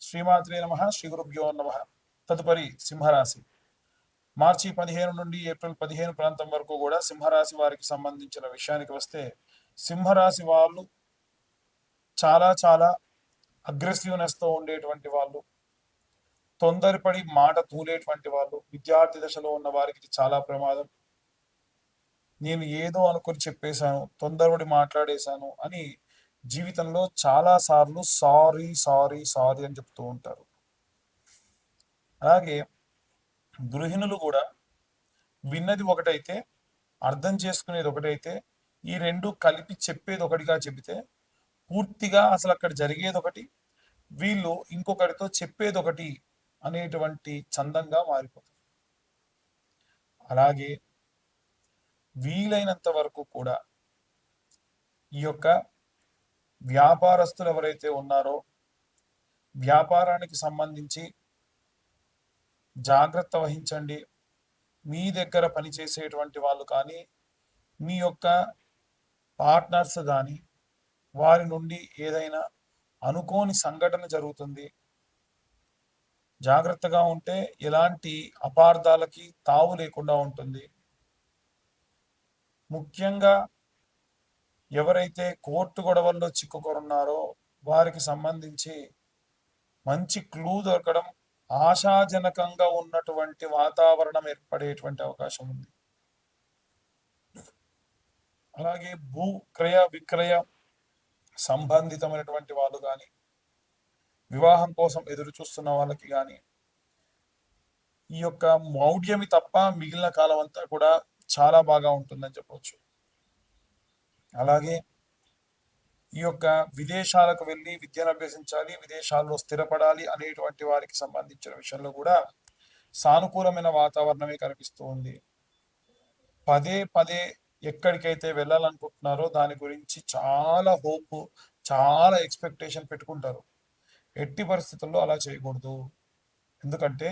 శ్రీమాత్రే నమః. శ్రీ గురుభ్యో నమః. తదుపరి సింహరాశి. మార్చి 15 నుండి ఏప్రిల్ 15 ప్రాంతం వరకు కూడా సింహరాశి వారికి సంబంధించిన విషయానికి వస్తే, సింహరాశి వాళ్ళు చాలా చాలా అగ్రెసివ్నెస్ తో ఉండేటువంటి వాళ్ళు, తొందరపడి మాట తూలేటువంటి వాళ్ళు, విద్యార్థి దశలో ఉన్న వారికి ఇది చాలా ప్రమాదం. నేను ఏదో అనుకుని చెప్పేశాను, తొందరపడి మాట్లాడేశాను అని జీవితంలో చాలా సార్లు సారీ సారీ సారీ అని చెప్తూ ఉంటారు. అలాగే గృహిణులు కూడా విన్నది ఒకటైతే, అర్థం చేసుకునేది ఒకటైతే, ఈ రెండు కలిపి చెప్పేది ఒకటిగా చెబితే పూర్తిగా అసలు అక్కడ జరిగేది ఒకటి, వీళ్ళు ఇంకొకరితో చెప్పేది ఒకటి అనేటువంటి చందంగా మారిపోతుంది. అలాగే వీలైనంత వరకు కూడా ఈ యొక్క వ్యాపారస్తులు ఎవరైతే ఉన్నారో, వ్యాపారానికి సంబంధించి జాగ్రత్త వహించండి. మీ దగ్గర పనిచేసేటువంటి వాళ్ళు కానీ, మీ యొక్క పార్ట్నర్స్ కానీ, వారి నుండి ఏదైనా అనుకోని సంఘటన జరుగుతుంది. జాగ్రత్తగా ఉంటే ఎలాంటి అపార్థాలకి తావు లేకుండా ఉంటుంది. ముఖ్యంగా ఎవరైతే కోర్టు గొడవల్లో చిక్కుకొన్నారో వారికి సంబంధించి మంచి క్లూ దొరకడం, ఆశాజనకంగా ఉన్నటువంటి వాతావరణం ఏర్పడేటువంటి అవకాశం ఉంది. అలాగే భూ క్రయ విక్రయ సంబంధితమైనటువంటి వాళ్ళు కానీ, వివాహం కోసం ఎదురు చూస్తున్న వాళ్ళకి కానీ ఈ యొక్క మౌఢ్యమి తప్ప మిగిలిన కాలం అంతా కూడా చాలా బాగా ఉంటుందని చెప్పవచ్చు. అలాగే ఈ యొక్క విదేశాలకు వెళ్ళి విద్యను అభ్యసించాలి, విదేశాల్లో స్థిరపడాలి అనేటువంటి వారికి సంబంధించిన విషయంలో కూడా సానుకూలమైన వాతావరణమే కనిపిస్తూ ఉంది. పదే పదే ఎక్కడికైతే వెళ్ళాలనుకుంటున్నారో దాని గురించి చాలా హోప్, చాలా ఎక్స్పెక్టేషన్ పెట్టుకుంటారు. ఎట్టి పరిస్థితుల్లో అలా చేయకూడదు. ఎందుకంటే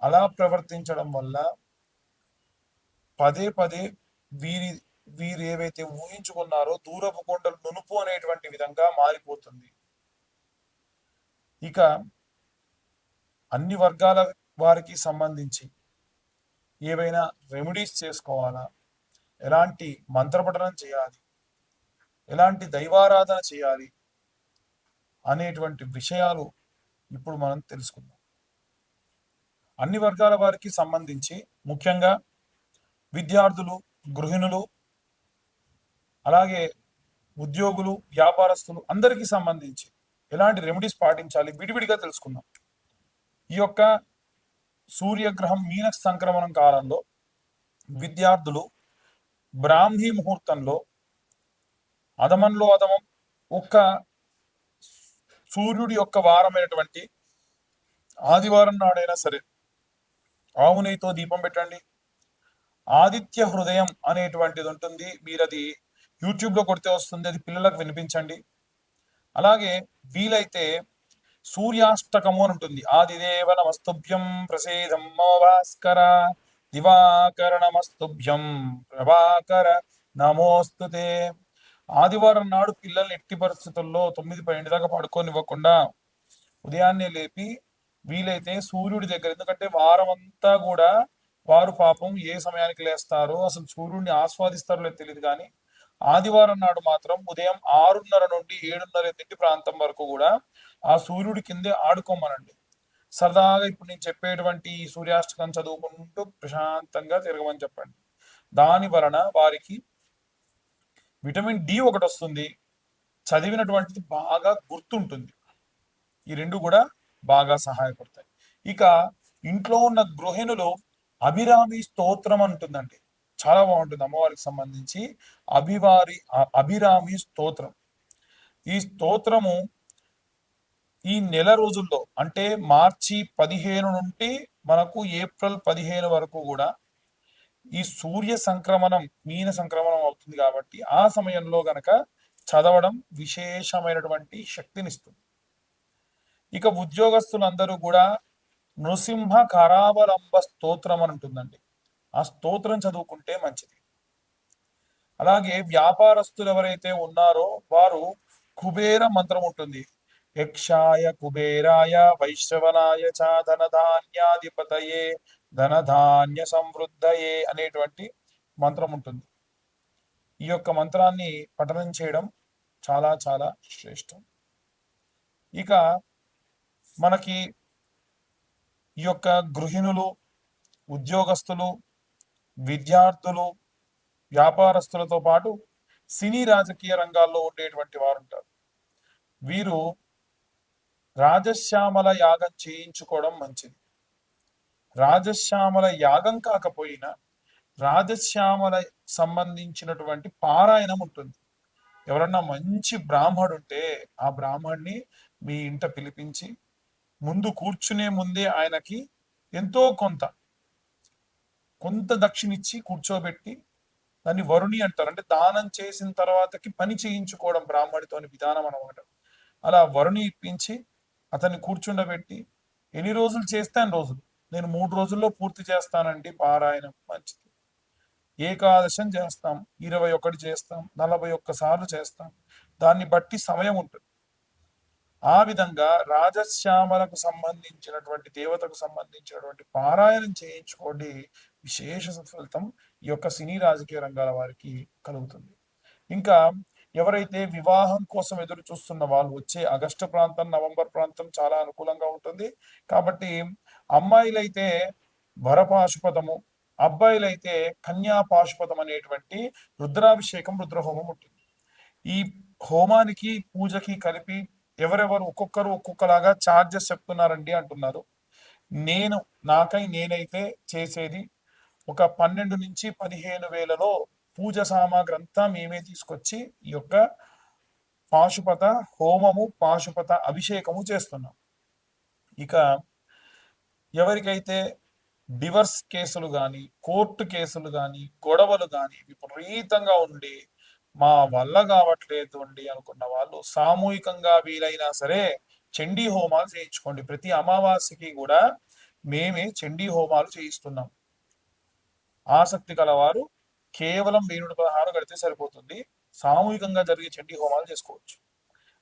అలా ప్రవర్తించడం వల్ల పదే పదే వీరు ఏవైతే ఊహించుకున్నారో దూరపు కొండలు నునుపు అనేటువంటి విధంగా మారిపోతుంది. ఇక అన్ని వర్గాల వారికి సంబంధించి ఏవైనా రెమెడీస్ చేసుకోవాలా, ఎలాంటి మంత్రపఠనం చేయాలి, ఎలాంటి దైవారాధన చేయాలి అనేటువంటి విషయాలు ఇప్పుడు మనం తెలుసుకుందాం. అన్ని వర్గాల వారికి సంబంధించి ముఖ్యంగా విద్యార్థులు, గృహిణులు, అలాగే ఉద్యోగులు, వ్యాపారస్తులు అందరికీ సంబంధించి ఎలాంటి రెమెడీస్ పాటించాలి విడివిడిగా తెలుసుకుందాం. ఈ యొక్క సూర్యగ్రహం మీన సంక్రమణం కాలంలో విద్యార్థులు బ్రాహ్మీ ముహూర్తంలో అధమంలో అధమం ఒక్క సూర్యుడి యొక్క వారమైనటువంటి ఆదివారం నాడైనా సరే ఆవు నెయ్యితో దీపం పెట్టండి. ఆదిత్య హృదయం అనేటువంటిది ఉంటుంది, మీరు అది యూట్యూబ్లో కొడితే వస్తుంది, అది పిల్లలకు వినిపించండి. అలాగే వీలైతే సూర్యాష్టకము అని ఉంటుంది. ఆదిదేవ నమస్తుభ్యం ప్రసేదం భాస్కర దివాకర నమస్తుభ్యం ప్రభాకర నమోస్తుతే. ఆదివారం నాడు పిల్లల్ని ఎట్టి పరిస్థితుల్లో 9-10 దాకా పడుకోనివ్వకుండా ఉదయాన్నే లేపి వీలైతే సూర్యుడి దగ్గర, ఎందుకంటే వారం అంతా కూడా వారు పాపం ఏ సమయానికి లేస్తారో, అసలు సూర్యుడిని ఆస్వాదిస్తారో లేదు తెలియదు, కానీ ఆదివారం నాడు మాత్రం ఉదయం 6:30 నుండి 7:30 ప్రాంతం వరకు కూడా ఆ సూర్యుడి కిందే ఆడుకోమనండి. సరదాగా ఇప్పుడు నేను చెప్పేటువంటి సూర్యాష్టకం చదువుకుంటూ ప్రశాంతంగా తిరగమని చెప్పండి. దాని వలన వారికి విటమిన్ డి ఒకటి వస్తుంది, చదివినటువంటిది బాగా గుర్తుంటుంది. ఈ రెండు కూడా బాగా సహాయపడతాయి. ఇక ఇంట్లో ఉన్న గృహిణులు అభిరామి స్తోత్రం అంటుందండి, చాలా బాగుంటుంది అమ్మవారికి సంబంధించి. అభిరామి స్తోత్రం, ఈ స్తోత్రము ఈ నెల రోజుల్లో అంటే మార్చి 15 నుండి మనకు ఏప్రిల్ 15 వరకు కూడా ఈ సూర్య సంక్రమణం మీన సంక్రమణం అవుతుంది కాబట్టి ఆ సమయంలో గనక చదవడం విశేషమైనటువంటి శక్తినిస్తుంది. ఇక ఉద్యోగస్తులందరూ కూడా నృసింహ కరావలంబ స్తోత్రం అని ఉంటుందండి, ఆ స్తోత్రం చదువుకుంటే మంచిది. అలాగే వ్యాపారస్తులు ఎవరైతే ఉన్నారో వారు కుబేర మంత్రం ఉంటుంది, యక్షాయ కుబేరాయ వైశ్రవణాయ చ ధనధాన్యాధిపతయే ధనధాన్య సమృద్ధయే అనేటువంటి మంత్రం ఉంటుంది. ఈ యొక్క మంత్రాన్ని పఠనం చేయడం చాలా చాలా శ్రేష్టం. ఇక మనకి ఈ యొక్క గృహిణులు, ఉద్యోగస్తులు, విద్యార్థులు, వ్యాపారస్తులతో పాటు సినీ రాజకీయ రంగాల్లో ఉండేటువంటి వారు ఉంటారు. వీరు రాజశ్యామల యాగం చేయించుకోవడం మంచిది. రాజశ్యామల యాగం కాకపోయినా రాజశ్యామల సంబంధించినటువంటి పారాయణం ఉంటుంది. ఎవరన్నా మంచి బ్రాహ్మడు ఉంటే ఆ బ్రాహ్మణ్ణి మీ ఇంట పిలిపించి ముందు కూర్చునే ముందే ఆయనకి ఎంతో కొంత దక్షిణిచ్చి కూర్చోబెట్టి, దాన్ని వరుణి అంటారు. అంటే దానం చేసిన తర్వాతకి పని చేయించుకోవడం బ్రాహ్మడితోని విధానం అనమాట. అలా వరుణి ఇప్పించి అతన్ని కూర్చుండబెట్టి ఎన్ని రోజులు చేస్తే అన్ని రోజులు, నేను 3 రోజుల్లో పూర్తి చేస్తానండి పారాయణం, మంచిది. ఏకాదశం చేస్తాం, 21 చేస్తాం, 41 సార్లు చేస్తాం, దాన్ని బట్టి సమయం ఉంటుంది. ఆ విధంగా రాజశ్యామలకు సంబంధించినటువంటి దేవతకు సంబంధించినటువంటి పారాయణం చేయించుకోండి. విశేష ఫలితం ఈ యొక్క సినీ రాజకీయ రంగాల వారికి కలుగుతుంది. ఇంకా ఎవరైతే వివాహం కోసం ఎదురు చూస్తున్న వాళ్ళు, వచ్చే ఆగస్టు ప్రాంతం, నవంబర్ ప్రాంతం చాలా అనుకూలంగా ఉంటుంది. కాబట్టి అమ్మాయిలైతే వరపాశుపతము, అబ్బాయిలైతే కన్యా పాశుపతం అనేటువంటి రుద్రాభిషేకం, రుద్రహోమం ఉంటుంది. ఈ హోమానికి పూజకి కలిపి ఎవరెవరు ఒక్కొక్కరు ఒక్కొక్కలాగా ఛార్జెస్ చెప్తున్నారండి అంటున్నారు. నేనైతే చేసేది ఒక 12 నుంచి 15 వేలలో పూజ సామాగ్రి అంతా మేమే తీసుకొచ్చి ఈ యొక్క పాశుపత హోమము, పాశుపత అభిషేకము చేస్తున్నాం. ఇక ఎవరికైతే డివర్స్ కేసులు కానీ, కోర్టు కేసులు కానీ, గొడవలు కానీ విపరీతంగా ఉండి మా వల్ల కావట్లేదు అండి అనుకున్న వాళ్ళు సామూహికంగా వీలైనా సరే చండీ హోమాలు చేయించుకోండి. ప్రతి అమావాస్యకి కూడా మేమే చండీ హోమాలు చేయిస్తున్నాం. ఆసక్తి కలవారు కేవలం 1016 కడితే సరిపోతుంది. సామూహికంగా జరిగే చండీ హోమాలు చేసుకోవచ్చు.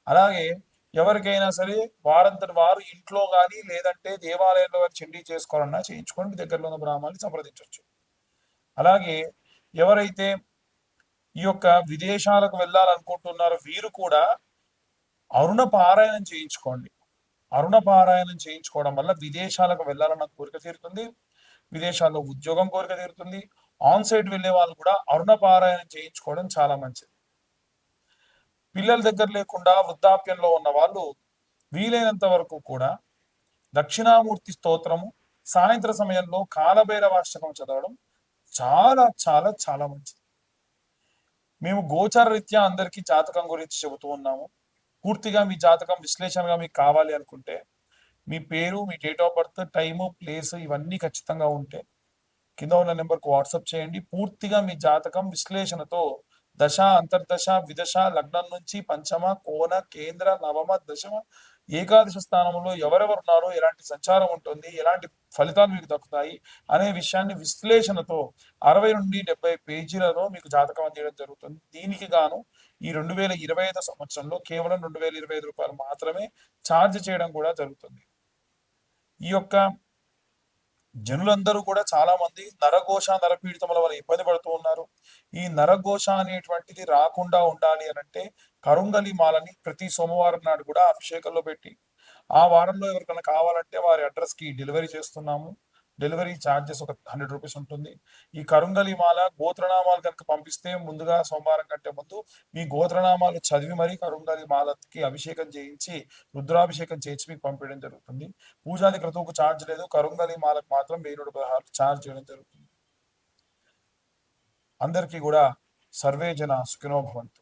అలాగే ఎవరికైనా సరే వారంతటి వారు ఇంట్లో కానీ లేదంటే దేవాలయంలో చండీ చేసుకోవాలన్నా చేయించుకొని మీ దగ్గరలో ఉన్న బ్రాహ్మణుని సంప్రదించవచ్చు. అలాగే ఎవరైతే ఈ యొక్క విదేశాలకు వెళ్ళాలనుకుంటున్నారో వీరు కూడా అరుణ పారాయణం చేయించుకోండి. అరుణ పారాయణం చేయించుకోవడం వల్ల విదేశాలకు వెళ్ళాలన్న కోరిక తీరుతుంది, విదేశాల్లో ఉద్యోగం కోరిక తీరుతుంది. ఆన్ సైట్ వెళ్ళే వాళ్ళు కూడా అరుణ పారాయణం చేయించుకోవడం చాలా మంచిది. పిల్లల దగ్గర లేకుండా వృద్ధాప్యంలో ఉన్న వాళ్ళు వీలైనంత వరకు కూడా దక్షిణామూర్తి స్తోత్రము, సాయంత్ర సమయంలో కాలభైరవాష్టకం చదవడం చాలా చాలా చాలా మంచిది. మేము గోచార రీత్యా అందరికీ జాతకం గురించి చెబుతూ ఉన్నాము. పూర్తిగా మీ జాతకం విశ్లేషణగా మీకు కావాలి అనుకుంటే మీ పేరు, మీ date of birth, time, place ఇవన్నీ ఖచ్చితంగా ఉంటే కింద ఉన్న నెంబర్కు వాట్సాప్ చేయండి. పూర్తిగా మీ జాతకం విశ్లేషణతో దశ, అంతర్దశ, విదశ, లగ్నం నుంచి పంచమ, కోణ, కేంద్ర, నవమ, దశమ, ఏకాదశ స్థానంలో ఎవరెవరు ఉన్నారో, ఎలాంటి సంచారం ఉంటుంది, ఎలాంటి ఫలితాలు మీకు దక్కుతాయి అనే విషయాన్ని విశ్లేషణతో 60 నుండి 70 పేజీలలో మీకు జాతకం అందించడం జరుగుతుంది. దీనికి గాను ఈ 2025 సంవత్సరంలో కేవలం 2025 రూపాయలు మాత్రమే ఛార్జ్ చేయడం కూడా జరుగుతుంది. ఈ యొక్క జనులందరూ కూడా చాలా మంది నరఘోష, నరపీడితముల వల్ల ఇబ్బంది పడుతూ ఉన్నారు. ఈ నరఘోష అనేటువంటిది రాకుండా ఉండాలి అని అంటే కరుంగలి మాలని ప్రతి సోమవారం నాడు కూడా అభిషేకంలో పెట్టి ఆ వారంలో ఎవరికైనా కావాలంటే వారి అడ్రస్ కి డెలివరీ చేస్తున్నాము. డెలివరీ ఛార్జెస్ ఒక 100 రూపీస్ ఉంటుంది. ఈ కరుంగలి మాల గోత్రనామాలు కనుక పంపిస్తే ముందుగా సోమవారం కంటే ముందు మీ గోత్రనామాలు చదివి మరీ కరుంగలి మాలకి అభిషేకం చేయించి రుద్రాభిషేకం చేయించి మీకు పంపించడం జరుగుతుంది. పూజాది క్రతువుకు ఛార్జ్ లేదు, కరుంగలి మాలకు మాత్రం 1116 ఛార్జ్ చేయడం జరుగుతుంది. అందరికీ కూడా సర్వే జన సుఖినో భవంతు.